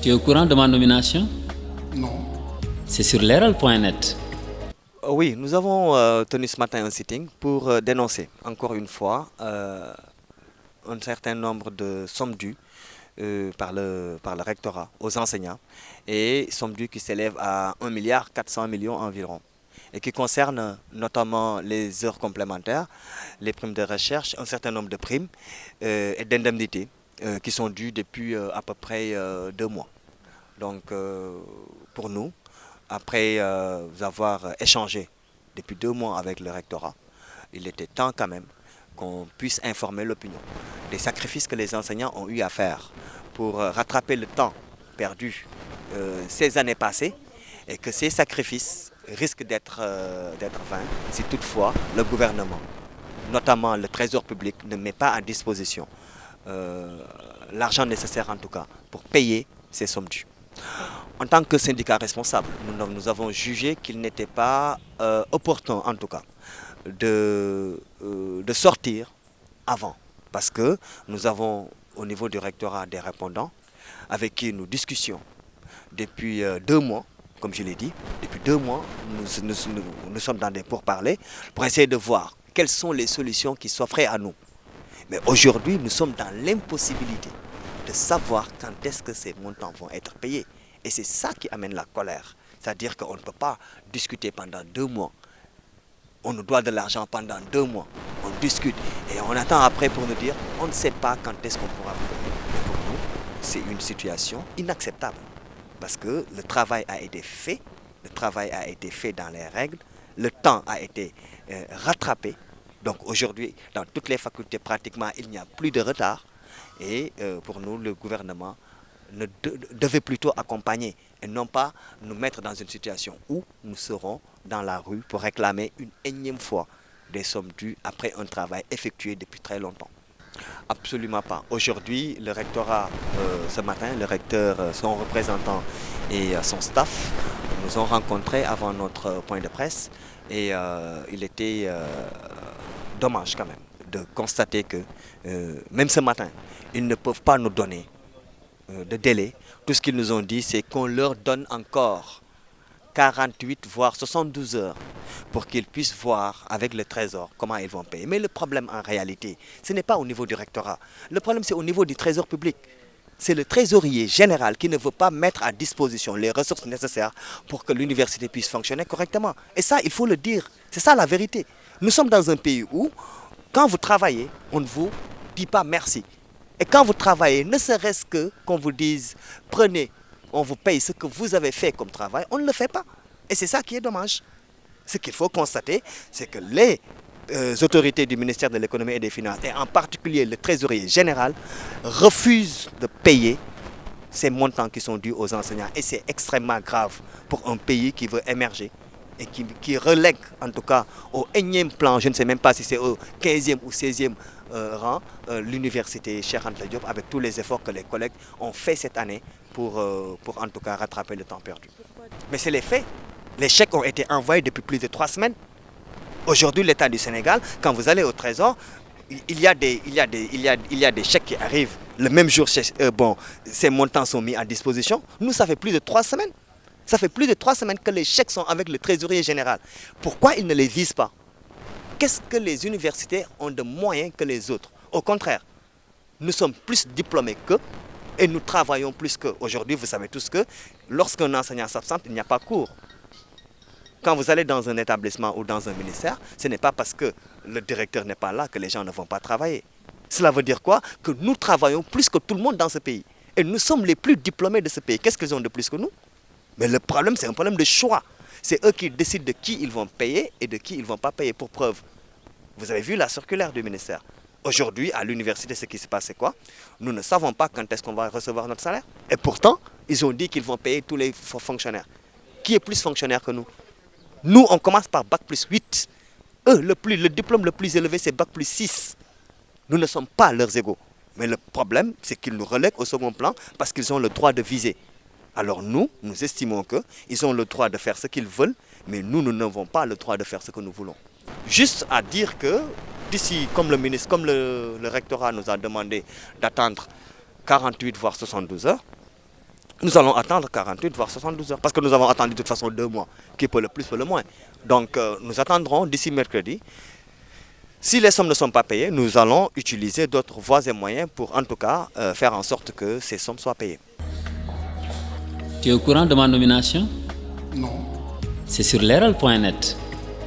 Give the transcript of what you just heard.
Tu es au courant de ma nomination? Non. C'est sur leral.net. Oui, nous avons tenu ce matin un sitting pour dénoncer encore une fois un certain nombre de sommes dues par le rectorat aux enseignants et sommes dues qui s'élèvent à 1,4 milliard environ et qui concernent notamment les heures complémentaires, les primes de recherche, un certain nombre de primes et d'indemnités qui sont dues depuis à peu près 2 mois. Donc pour nous, après avoir échangé depuis 2 mois avec le rectorat, il était temps quand même qu'on puisse informer l'opinion des sacrifices que les enseignants ont eu à faire pour rattraper le temps perdu ces années passées et que ces sacrifices risquent d'être vains si toutefois le gouvernement, notamment le Trésor public, ne met pas à disposition l'argent nécessaire en tout cas pour payer ces sommes dues. En tant que syndicat responsable, nous avons jugé qu'il n'était pas opportun en tout cas de sortir avant. Parce que nous avons au niveau du rectorat des répondants avec qui nous discussions depuis 2 mois, comme je l'ai dit, depuis 2 mois, nous sommes dans des pourparlers pour essayer de voir quelles sont les solutions qui s'offraient à nous. Mais aujourd'hui, nous sommes dans l'impossibilité de savoir quand est-ce que ces montants vont être payés. Et c'est ça qui amène la colère. C'est-à-dire qu'on ne peut pas discuter pendant 2 mois. On nous doit de l'argent pendant 2 mois. On discute et on attend après pour nous dire on ne sait pas quand est-ce qu'on pourra payer. Mais pour nous, c'est une situation inacceptable. Parce que le travail a été fait dans les règles, le temps a été rattrapé. Donc aujourd'hui, dans toutes les facultés, pratiquement, il n'y a plus de retard. Et pour nous, le gouvernement devait plutôt accompagner et non pas nous mettre dans une situation où nous serons dans la rue pour réclamer une énième fois des sommes dues après un travail effectué depuis très longtemps. Absolument pas. Aujourd'hui, le rectorat, ce matin, le recteur, son représentant et son staff nous ont rencontrés avant notre point de presse et il était dommage quand même de constater que même ce matin, ils ne peuvent pas nous donner de délai. Tout ce qu'ils nous ont dit, c'est qu'on leur donne encore 48 voire 72 heures pour qu'ils puissent voir avec le Trésor comment ils vont payer. Mais le problème en réalité, ce n'est pas au niveau du rectorat. Le problème, c'est au niveau du Trésor public. C'est le trésorier général qui ne veut pas mettre à disposition les ressources nécessaires pour que l'université puisse fonctionner correctement. Et ça, il faut le dire. C'est ça la vérité. Nous sommes dans un pays où, quand vous travaillez, on ne vous dit pas merci. Et quand vous travaillez, ne serait-ce que qu'on vous dise, prenez, on vous paye ce que vous avez fait comme travail, on ne le fait pas. Et c'est ça qui est dommage. Ce qu'il faut constater, c'est que les autorités du ministère de l'économie et des finances, et en particulier le trésorier général, refusent de payer ces montants qui sont dus aux enseignants. Et c'est extrêmement grave pour un pays qui veut émerger et qui relègue en tout cas au énième plan, je ne sais même pas si c'est au 15e ou 16e rang, l'université Cheikh Anta Diop avec tous les efforts que les collègues ont fait cette année pour en tout cas rattraper le temps perdu. Mais c'est les faits. Les chèques ont été envoyés depuis plus de 3 semaines. Aujourd'hui, l'État du Sénégal, quand vous allez au Trésor, il y a des chèques qui arrivent le même jour. Ces montants sont mis à disposition. Nous, ça fait plus de 3 semaines. Ça fait plus de 3 semaines que les chèques sont avec le trésorier général. Pourquoi ils ne les visent pas? Qu'est-ce que les universités ont de moyens que les autres? Au contraire, nous sommes plus diplômés qu'eux et nous travaillons plus qu'eux. Aujourd'hui, vous savez tous que lorsqu'un enseignant s'absente, il n'y a pas cours. Quand vous allez dans un établissement ou dans un ministère, ce n'est pas parce que le directeur n'est pas là que les gens ne vont pas travailler. Cela veut dire quoi? Que nous travaillons plus que tout le monde dans ce pays. Et nous sommes les plus diplômés de ce pays. Qu'est-ce qu'ils ont de plus que nous? Mais le problème, c'est un problème de choix. C'est eux qui décident de qui ils vont payer et de qui ils ne vont pas payer. Pour preuve, vous avez vu la circulaire du ministère. Aujourd'hui, à l'université, ce qui se passe, c'est quoi? Nous ne savons pas quand est-ce qu'on va recevoir notre salaire. Et pourtant, ils ont dit qu'ils vont payer tous les fonctionnaires. Qui est plus fonctionnaire que nous? Nous, on commence par Bac plus 8. Eux, le diplôme le plus élevé, c'est Bac plus 6. Nous ne sommes pas leurs égaux. Mais le problème, c'est qu'ils nous relèguent au second plan parce qu'ils ont le droit de viser. Alors nous estimons qu'ils ont le droit de faire ce qu'ils veulent, mais nous n'avons pas le droit de faire ce que nous voulons. Juste à dire que d'ici, comme le rectorat nous a demandé d'attendre 48 voire 72 heures, nous allons attendre 48 voire 72 heures parce que nous avons attendu de toute façon 2 mois, qui peut le plus, peut le moins. Donc nous attendrons d'ici mercredi. Si les sommes ne sont pas payées, nous allons utiliser d'autres voies et moyens pour en tout cas faire en sorte que ces sommes soient payées. Tu es au courant de ma nomination? Non. C'est sur leral.net.